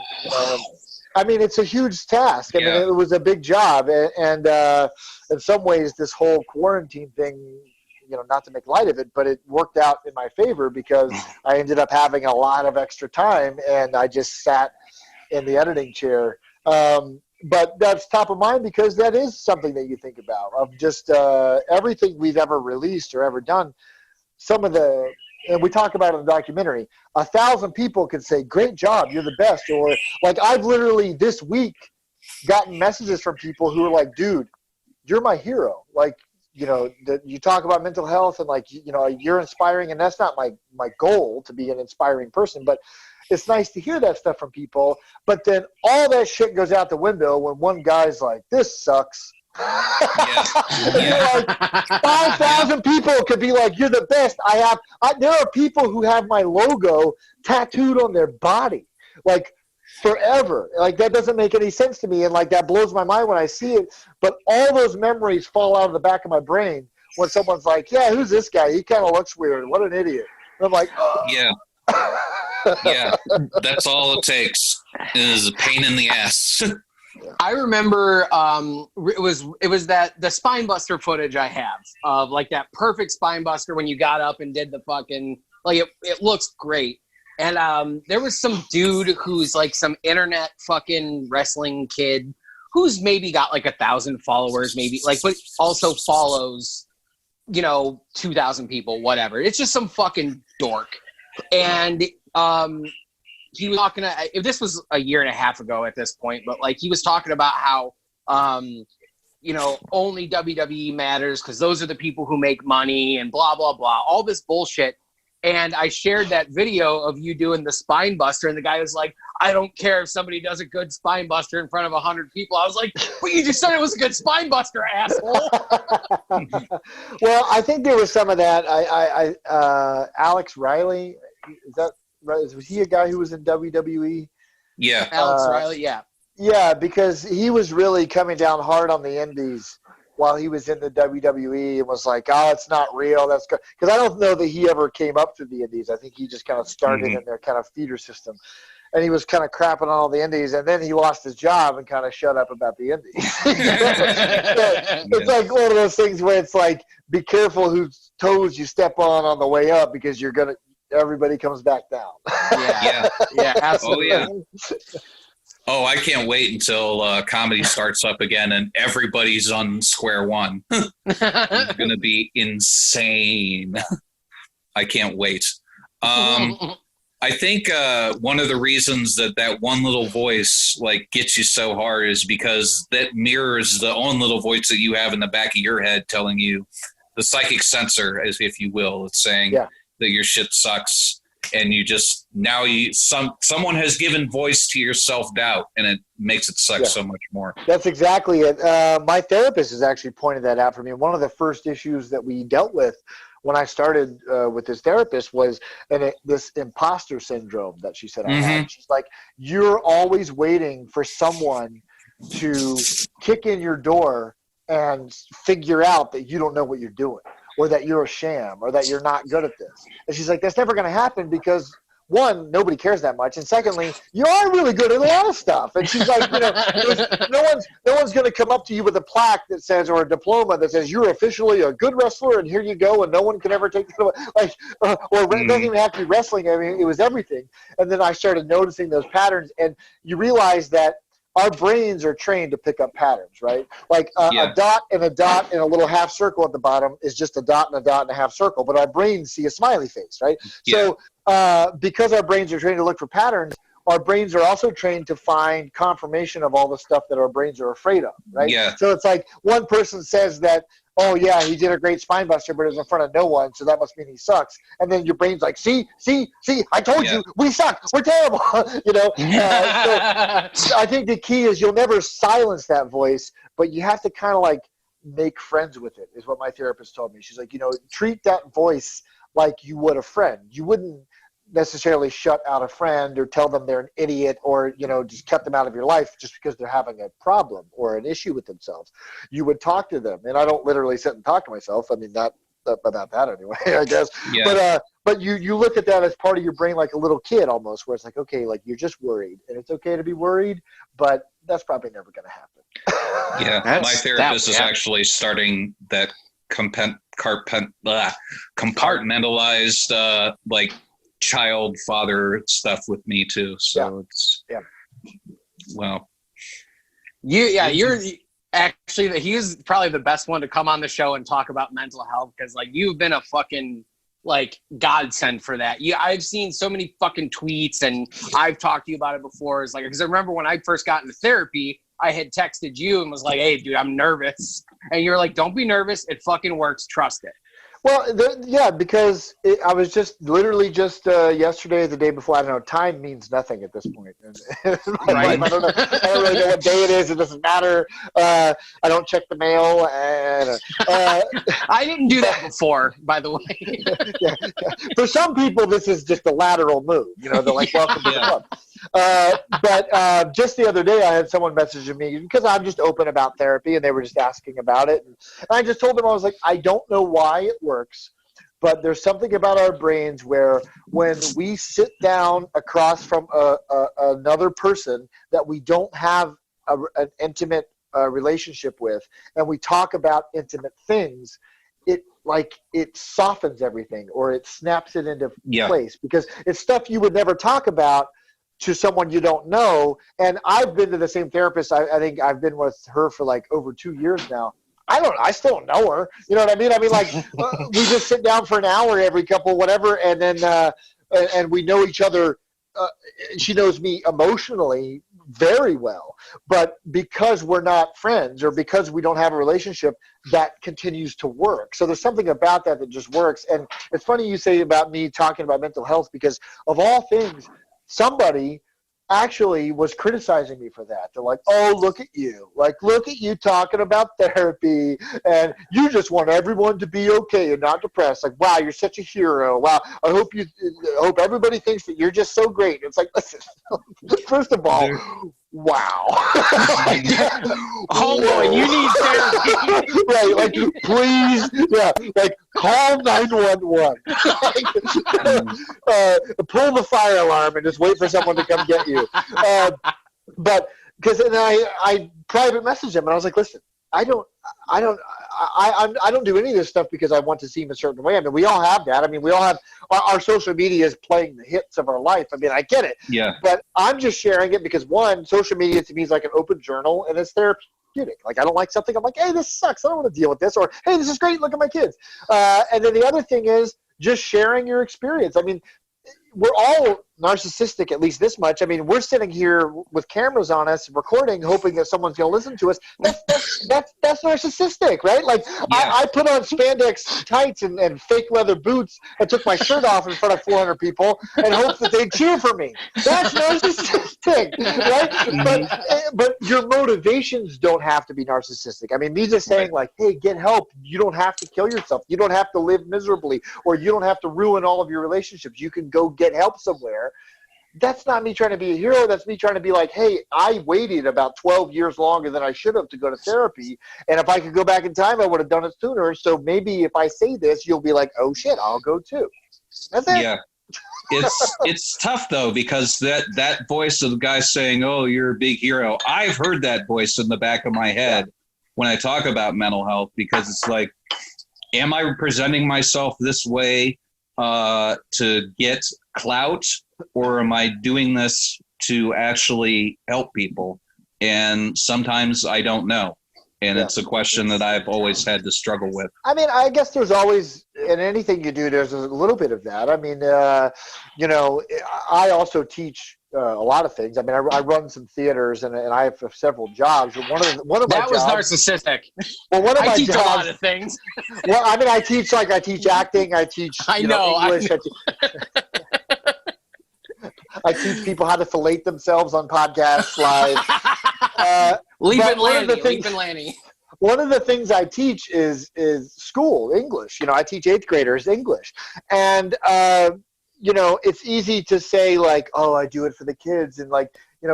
[SPEAKER 6] I mean, it's a huge task. I mean, it was a big job. And in some ways, this whole quarantine thing, not to make light of it, but it worked out in my favor because I ended up having a lot of extra time and I just sat in the editing chair. But that's top of mind because that is something that you think about of just everything we've ever released or ever done. And we talk about it in the documentary, 1,000 people could say, great job, you're the best. Or like I've literally this week gotten messages from people who are like, dude, you're my hero. Like, you talk about mental health and like, you're inspiring, and that's not my goal to be an inspiring person, but it's nice to hear that stuff from people. But then all that shit goes out the window when one guy's like, this sucks. Like 5,000 people could be like, you're the best. There are people who have my logo tattooed on their body, like forever. Like that doesn't make any sense to me, and like that blows my mind when I see it. But all those memories fall out of the back of my brain when someone's like, yeah, who's this guy? He kind of looks weird. What an idiot. And I'm like, oh.
[SPEAKER 4] Yeah, that's all it takes is a pain in the ass.
[SPEAKER 5] I remember it was that the spine buster footage I have of like that perfect spine buster when you got up and did the fucking like it looks great. And there was some dude who's like some internet fucking wrestling kid who's maybe got like 1,000 followers, maybe like, but also follows 2,000 people, whatever. It's just some fucking dork. And he was talking if this was a year and a half ago at this point, but like he was talking about how only WWE matters because those are the people who make money and blah blah blah, all this bullshit. And I shared that video of you doing the spine buster, and the guy was like, I don't care if somebody does a good spine buster in front of 100 people. I was like, but you just said it was a good spine buster, asshole.
[SPEAKER 6] Well, I think there was some of that. Alex Riley, is that right? Was he a guy who was in WWE?
[SPEAKER 4] Yeah.
[SPEAKER 5] Alex Riley, yeah.
[SPEAKER 6] Yeah, because he was really coming down hard on the indies while he was in the WWE and was like, oh, it's not real. That's good. Because I don't know that he ever came up through the indies. I think he just kind of started in their kind of feeder system. And he was kind of crapping on all the indies, and then he lost his job and kind of shut up about the indies. It's like one of those things where it's like, be careful whose toes you step on the way up because everybody comes back down.
[SPEAKER 5] Yeah, absolutely.
[SPEAKER 4] Oh, yeah. Oh, I can't wait until comedy starts up again and everybody's on square one. It's going to be insane. I can't wait. I think one of the reasons that one little voice like gets you so hard is because that mirrors the own little voice that you have in the back of your head telling you, the psychic censor, as if you will. It's saying that your shit sucks. And you just someone has given voice to your self-doubt, and it makes it suck so much more. That's
[SPEAKER 6] exactly it. My therapist has actually pointed that out for me. One of the first issues that we dealt with when I started with this therapist was this imposter syndrome that she said I had. She's like, you're always waiting for someone to kick in your door and figure out that you don't know what you're doing, or that you're a sham, or that you're not good at this. And she's like, that's never going to happen, because one, nobody cares that much, and secondly, you are really good at a lot of stuff. And she's like, no one's going to come up to you with a plaque that says, or a diploma that says you're officially a good wrestler, and here you go, and no one can ever take it away. Like, or it doesn't even have to be wrestling. I mean, it was everything. And then I started noticing those patterns, and you realize that our brains are trained to pick up patterns, right? Like a dot and a little half circle at the bottom is just a dot and a half circle, but our brains see a smiley face, right? Yeah. So because our brains are trained to look for patterns, our brains are also trained to find confirmation of all the stuff that our brains are afraid of, right?
[SPEAKER 4] Yeah.
[SPEAKER 6] So it's like one person says that, oh, yeah, he did a great spine buster, but it was in front of no one, so that must mean he sucks. And then your brain's like, see, I told you, we suck, we're terrible, So I think the key is you'll never silence that voice, but you have to kind of like make friends with it, is what my therapist told me. She's like, treat that voice like you would a friend. You wouldn't necessarily shut out a friend or tell them they're an idiot or just cut them out of your life just because they're having a problem or an issue with themselves. You would talk to them, and I don't literally sit and talk to myself. I mean, not about that anyway, I guess. Yeah. But you look at that as part of your brain, like a little kid almost, where it's like, okay, like you're just worried, and it's okay to be worried, but that's probably never going to happen.
[SPEAKER 4] Yeah, my therapist is actually starting that compartmentalized like child father stuff with me too, so it's well,
[SPEAKER 5] you're actually he's probably the best one to come on the show and talk about mental health, because like you've been a fucking like godsend for that. I've seen so many fucking tweets, and I've talked to you about it before. It's like, because I remember when I first got into therapy, I had texted you and was like, hey dude, I'm nervous, and you're like, don't be nervous, it fucking works, trust it.
[SPEAKER 6] Well, because I was literally yesterday, the day before. I don't know. Time means nothing at this point. Right. I don't really know what day it is. It doesn't matter. I don't check the mail.
[SPEAKER 5] I didn't do that before, by the way.
[SPEAKER 6] Yeah. For some people, this is just a lateral move. They're like, welcome to the club. But just the other day, I had someone messaging me because I'm just open about therapy, and they were just asking about it. And I just told them, I was like, I don't know why it works, but there's something about our brains where when we sit down across from another person that we don't have an intimate relationship with, and we talk about intimate things, it softens everything, or it snaps it into place, because it's stuff you would never talk about to someone you don't know. And I've been to the same therapist. I think I've been with her for like over 2 years now. I still don't know her. You know what I mean? I mean, like we just sit down for an hour every couple, whatever. And then, and we know each other. She knows me emotionally very well, but because we're not friends, or because we don't have a relationship, that continues to work. So there's something about that just works. And it's funny you say about me talking about mental health, because of all things, somebody actually was criticizing me for that. They're like, oh, look at you talking about therapy, and you just want everyone to be okay and not depressed. Like, wow, you're such a hero. Wow, I hope everybody thinks that you're just so great. It's like, listen, first of all, wow.
[SPEAKER 5] Oh boy, you need therapy.
[SPEAKER 6] Right, like, please, like, call 911. Pull the fire alarm and just wait for someone to come get you. But because then I private messaged him, and I was like, listen, I don't do any of this stuff because I want to seem a certain way. I mean, we all have that. I mean, we all have our social media is playing the hits of our life. I mean, I get it. Yeah. But I'm just sharing it because, one, social media to me is like an open journal, and it's therapeutic. Like, I don't like something, I'm like, hey, this sucks, I don't want to deal with this. Or, hey, this is great, look at my kids. And then the other thing is just sharing your experience. I mean, we're all narcissistic, at least this much. I mean, we're sitting here with cameras on us, recording, hoping that someone's going to listen to us. That's narcissistic, right? Like, I put on spandex tights and fake leather boots and took my shirt off in front of 400 people and hoped that they'd cheer for me. That's narcissistic, right? But your motivations don't have to be narcissistic. I mean, me just saying, like, hey, get help. You don't have to kill yourself. You don't have to live miserably, or you don't have to ruin all of your relationships. You can go get help somewhere. That's not me trying to be a hero. That's me trying to be like, hey, I waited about 12 years longer than I should have to go to therapy. And if I could go back in time, I would have done it sooner. So maybe if I say this, you'll be like, oh, shit, I'll go too. That's it.
[SPEAKER 7] It's tough though, because that voice of the guy saying, "Oh, you're a big hero." I've heard that voice in the back of my head when I talk about mental health, because it's like, am I presenting myself this way to get clout, or am I doing this to actually help people? And sometimes I don't know. And it's a question that I've always had to struggle with.
[SPEAKER 6] I mean, I guess there's always, in anything you do, there's a little bit of that. I mean, I also teach a lot of things. I mean, I run some theaters, and I have several jobs. One of my
[SPEAKER 5] that was
[SPEAKER 6] jobs,
[SPEAKER 5] narcissistic.
[SPEAKER 6] Well, one of my
[SPEAKER 5] I teach
[SPEAKER 6] jobs,
[SPEAKER 5] a lot of things.
[SPEAKER 6] Well, I mean, I teach acting. I teach English. I teach people how to fillet themselves on podcasts live.
[SPEAKER 5] Leaping Lanny.
[SPEAKER 6] One of the things I teach is school English. I teach 8th graders English, and it's easy to say like, oh, I do it for the kids, and like,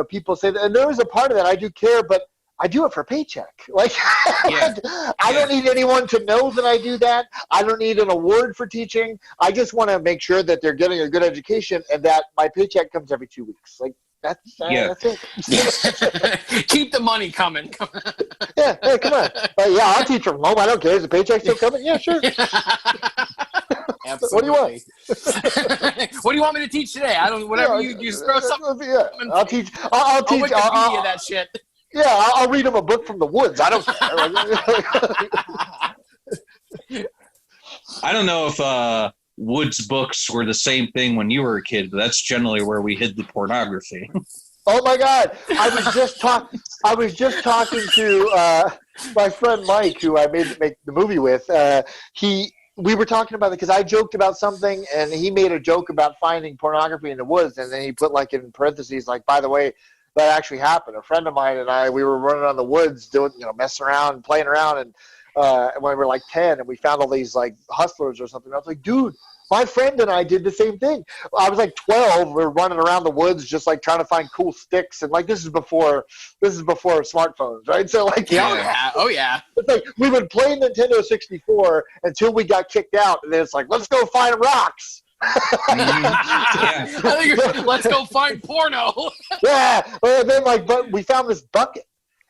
[SPEAKER 6] people say that, and there is a part of that I do care, but I do it for a paycheck. Like, I don't need anyone to know that I do that. I don't need an award for teaching. I just want to make sure that they're getting a good education, and that my paycheck comes every 2 weeks. Like, that's it.
[SPEAKER 5] Keep the money coming.
[SPEAKER 6] Yeah, hey, come on. I'll teach from home. I don't care. Is the paycheck still coming? Yeah, sure.
[SPEAKER 5] Absolutely.
[SPEAKER 6] What do you want?
[SPEAKER 5] What do you want me to teach today? I don't. Whatever you just throw something.
[SPEAKER 6] Yeah, I'll teach. I'll teach.
[SPEAKER 5] Wikipedia that shit.
[SPEAKER 6] Yeah, I'll read them a book from the woods. I don't care.
[SPEAKER 7] I don't know if Woods books were the same thing when you were a kid, but that's generally where we hid the pornography.
[SPEAKER 6] Oh my God! I was just talking to my friend Mike, who I make the movie with. We were talking about it because I joked about something, and he made a joke about finding pornography in the woods, and then he put like in parentheses, like, by the way, that actually happened. A friend of mine and I, we were running on the woods doing, messing around, playing around, and when we were like 10, and we found all these like hustlers or something. I was like, dude, my friend and I did the same thing. I was like 12. We were running around the woods, just like trying to find cool sticks, and like this is before smartphones, right? So like,
[SPEAKER 5] oh yeah.
[SPEAKER 6] It's like we would play Nintendo 64 until we got kicked out, and then it's like, let's go find rocks.
[SPEAKER 5] Let's go find porno.
[SPEAKER 6] Yeah, and then but we found this bucket,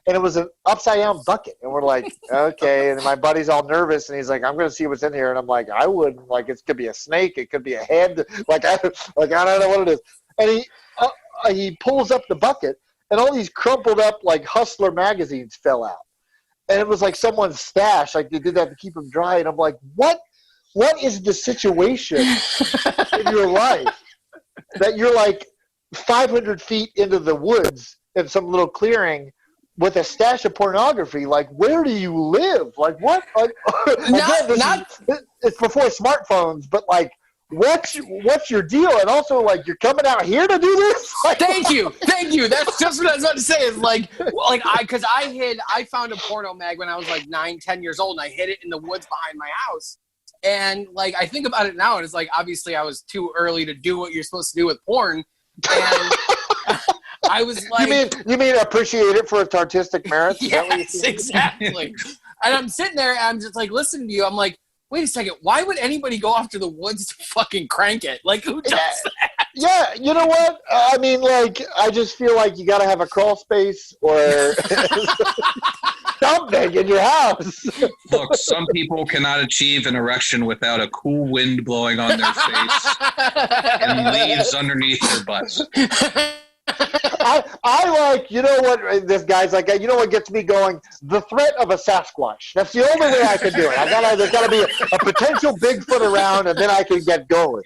[SPEAKER 6] and it was an upside down bucket, and we're like, okay. And my buddy's all nervous, and he's like, I'm gonna see what's in here, and I'm like, I wouldn't. Like, it could be a snake, it could be a head, I don't know what it is. And he pulls up the bucket, and all these crumpled up like Hustler magazines fell out, and it was like someone's stash, like they did that to keep them dry. And I'm like, what is the situation in your life that you're like 500 feet into the woods in some little clearing with a stash of pornography? Like, where do you live? Like, what? It's before smartphones, but like, what's your deal? And also, like, you're coming out here to do this? Like,
[SPEAKER 5] Thank you. That's just what I was about to say. Is I found a porno mag when I was like 9-10 years old, and I hid it in the woods behind my house. And like, I think about it now, and it's like, obviously I was too early to do what you're supposed to do with porn. And I was like,
[SPEAKER 6] you mean appreciate it for its artistic merits?
[SPEAKER 5] Yes, exactly. And I'm sitting there, and I'm just like listening to you. I'm like, wait a second, why would anybody go off to the woods to fucking crank it? Like, who does that?
[SPEAKER 6] Yeah, you know what? I mean, like, I just feel like you got to have a crawl space or something in your house.
[SPEAKER 4] Look, some people cannot achieve an erection without a cool wind blowing on their face and leaves underneath their butts.
[SPEAKER 6] I like, you know what, this guy's like, you know what gets me going? The threat of a Sasquatch. That's the only way I can do it. There's got to be a potential Bigfoot around, and then I can get going.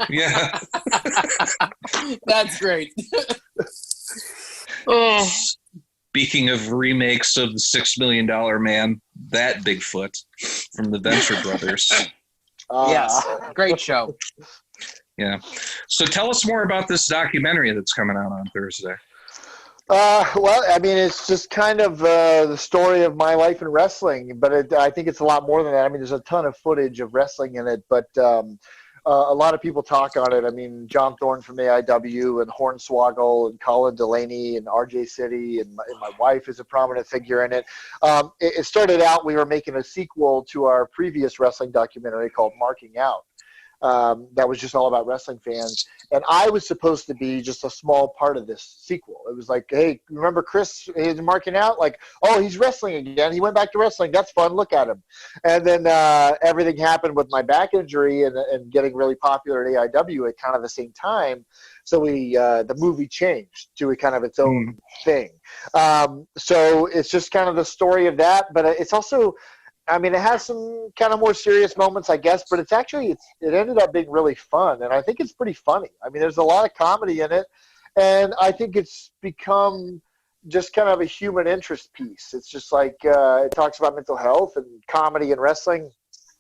[SPEAKER 4] Yeah.
[SPEAKER 5] That's great.
[SPEAKER 4] Speaking of remakes of the $6 Million Man, that Bigfoot from the Venture Brothers.
[SPEAKER 5] Yes, great show.
[SPEAKER 4] Yeah. So tell us more about this documentary that's coming out on Thursday.
[SPEAKER 6] Well, I mean, it's just kind of the story of my life in wrestling, but I think it's a lot more than that. I mean, there's a ton of footage of wrestling in it, but a lot of people talk on it. I mean, John Thorne from AIW and Hornswoggle and Colin Delaney and RJ City and my wife is a prominent figure in it. It started out, we were making a sequel to our previous wrestling documentary called Marking Out. that was just all about wrestling fans. And I was supposed to be just a small part of this sequel. It was like, hey, remember Chris? He's marking out like, oh, he's wrestling again. He went back to wrestling. That's fun. Look at him. And then everything happened with my back injury and getting really popular at AIW at kind of the same time. So the movie changed to a kind of its own thing. So it's just kind of the story of that. But it's also, I mean, it has some kind of more serious moments, I guess, but it ended up being really fun, and I think it's pretty funny. I mean, there's a lot of comedy in it, and I think it's become just kind of a human interest piece. It's just like it talks about mental health and comedy and wrestling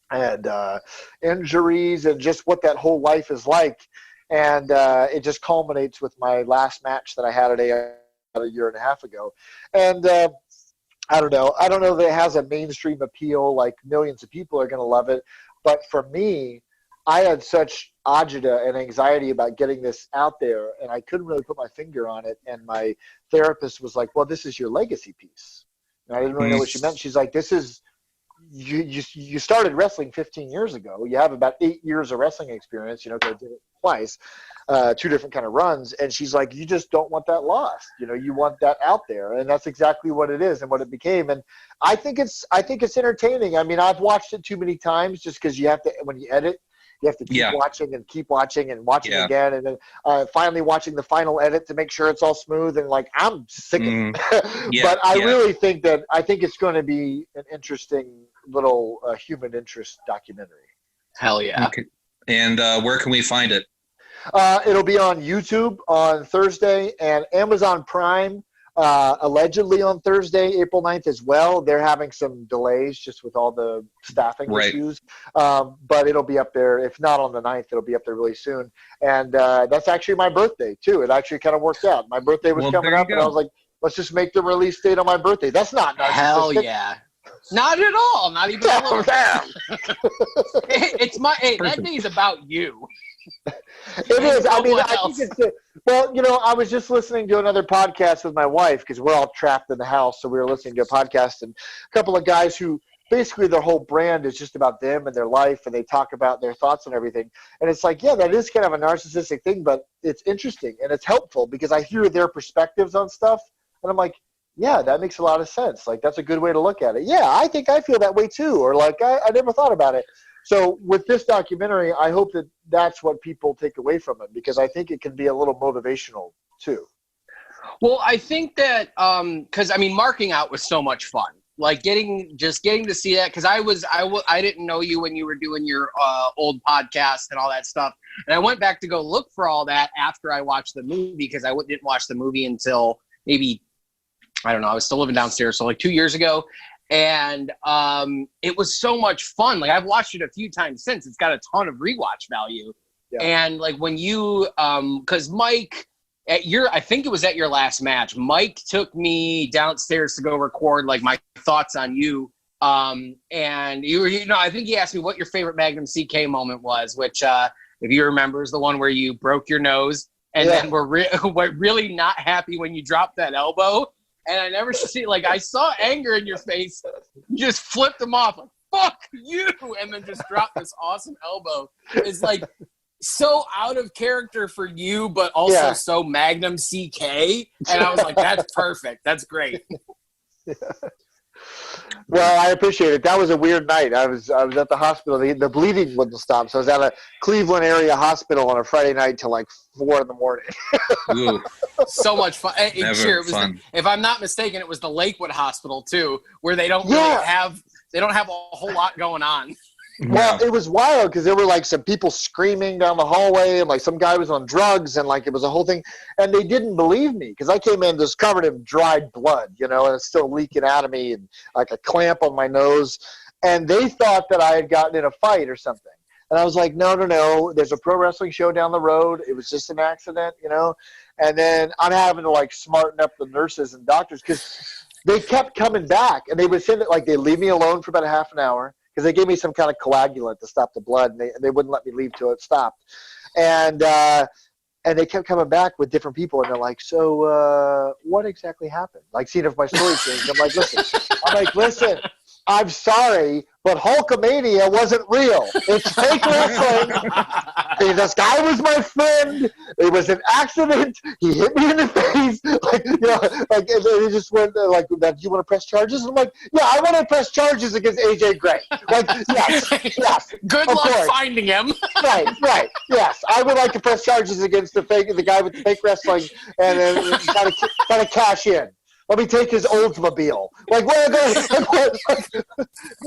[SPEAKER 6] and injuries and just what that whole life is like, and it just culminates with my last match that I had a year and a half ago, and I don't know that it has a mainstream appeal, like millions of people are going to love it. But for me, I had such agita and anxiety about getting this out there, and I couldn't really put my finger on it. And my therapist was like, well, this is your legacy piece. And I didn't really know what she meant. She's like, this is, you started wrestling 15 years ago. You have about 8 years of wrestling experience, because I did it twice, 2 different kind of runs. And she's like, you just don't want that lost. You want that out there. And that's exactly what it is and what it became. And I think it's entertaining. I mean, I've watched it too many times just because you have to, when you edit, you have to keep watching and watching again. And then finally watching the final edit to make sure it's all smooth. And like, I'm sick of it. But I really think it's going to be an interesting little human interest documentary.
[SPEAKER 5] Hell yeah.
[SPEAKER 4] Okay. And where can we find it?
[SPEAKER 6] It'll be on YouTube on Thursday and Amazon Prime allegedly on Thursday, April 9th as well. They're having some delays just with all the staffing issues. But it'll be up there. If not on the 9th, it'll be up there really soon. And that's actually my birthday, too. It actually kind of worked out. My birthday was coming up, and I was like, let's just make the release date on my birthday. That's not narcissistic.
[SPEAKER 5] Hell yeah. Not at all. Not even a little. It's my. Hey, that day's about you.
[SPEAKER 6] It is. I mean, I think it's. Well, I was just listening to another podcast with my wife because we're all trapped in the house, so we were listening to a podcast, and a couple of guys who basically their whole brand is just about them and their life, and they talk about their thoughts and everything. And it's like, yeah, that is kind of a narcissistic thing, but it's interesting and it's helpful because I hear their perspectives on stuff, and I'm like, yeah, that makes a lot of sense. Like, that's a good way to look at it. Yeah, I think I feel that way too. Or like, I never thought about it. So with this documentary, I hope that that's what people take away from it because I think it can be a little motivational too.
[SPEAKER 5] Well, I think that because I mean, marking out was so much fun. Like getting to see that because I didn't know you when you were doing your old podcast and all that stuff, and I went back to go look for all that after I watched the movie because I didn't watch the movie until maybe. I don't know. I was still living downstairs, so like 2 years ago. And it was so much fun. Like I've watched it a few times since. It's got a ton of rewatch value. Yeah. And like when you, because Mike, I think it was at your last match, Mike took me downstairs to go record like my thoughts on you. And I think he asked me what your favorite Magnum CK moment was, which if you remember is the one where you broke your nose and then we're really not happy when you dropped that elbow. And I never see, like, I saw anger in your face. You just flipped them off, like, fuck you, and then just dropped this awesome elbow. It's, like, so out of character for you, but also so Magnum CK. And I was like, that's perfect. That's great.
[SPEAKER 6] Well, I appreciate it. That was a weird night. I was at the hospital. The bleeding wouldn't stop. So I was at a Cleveland area hospital on a Friday night till like 4 a.m.
[SPEAKER 5] So much fun.
[SPEAKER 4] Never fun.
[SPEAKER 5] If I'm not mistaken, it was the Lakewood Hospital too, where they don't really have a whole lot going on.
[SPEAKER 6] Well, it was wild because there were like some people screaming down the hallway and like some guy was on drugs and like it was a whole thing. And they didn't believe me because I came in just covered in dried blood, and it's still leaking out of me and like a clamp on my nose. And they thought that I had gotten in a fight or something. And I was like, no. There's a pro wrestling show down the road. It was just an accident, And then I'm having to like smarten up the nurses and doctors because they kept coming back and they would send it like they leave me alone for about a half an hour. Because they gave me some kind of coagulant to stop the blood, and they wouldn't let me leave till it stopped. And they kept coming back with different people, and they're like, so what exactly happened? Like, seeing if my story changed. I'm like, listen, I'm sorry, but Hulkamania wasn't real. It's fake wrestling. This guy was my friend. It was an accident. He hit me in the face. He just went like, "Do you want to press charges?" And I'm like, "Yeah, I want to press charges against AJ Gray." Like, yes.
[SPEAKER 5] Good luck finding him.
[SPEAKER 6] Right. Yes, I would like to press charges against the guy with the fake wrestling, and then try to cash in. Let me take his Oldsmobile. Like, where? No,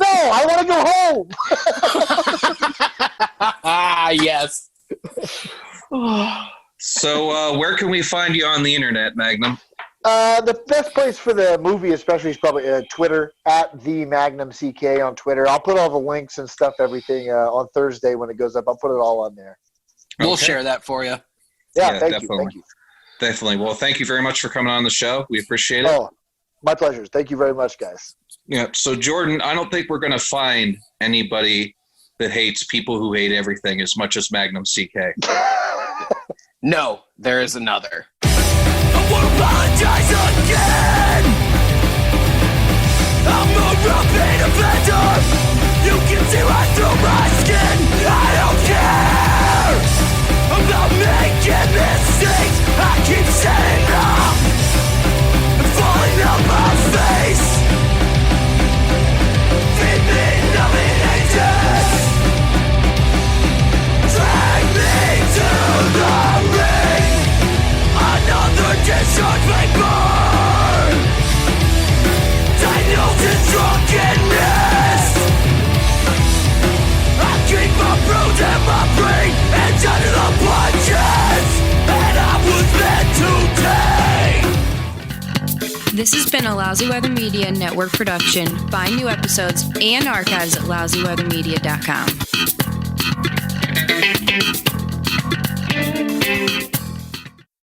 [SPEAKER 6] I want to go home.
[SPEAKER 5] Yes.
[SPEAKER 7] So, where can we find you on the internet, Magnum?
[SPEAKER 6] The best place for the movie, especially, is probably Twitter, at the Magnum CK on Twitter. I'll put all the links and stuff, everything on Thursday when it goes up. I'll put it all on there.
[SPEAKER 5] We'll share that for you.
[SPEAKER 6] Yeah, thank you.
[SPEAKER 7] Definitely. Well, thank you very much for coming on the show. We appreciate it.
[SPEAKER 6] Oh, my pleasure. Thank you very much, guys.
[SPEAKER 7] Yeah. So, Jordan, I don't think we're going to find anybody that hates people who hate everything as much as Magnum CK.
[SPEAKER 5] No, there is another.
[SPEAKER 2] I won't apologize again. I'm a repeat offender. You can see right through my skin. I don't care about making mistakes. I keep setting up and falling on my face. Feed me numbing agents. Drag me to the ring. Another discharge vapor. Diagnosis drunkenness. I keep my bruise and my brain and under the punches. And I was meant to take.
[SPEAKER 8] This has been a Lousy Weather Media Network production. Find new episodes and archives at lousyweathermedia.com.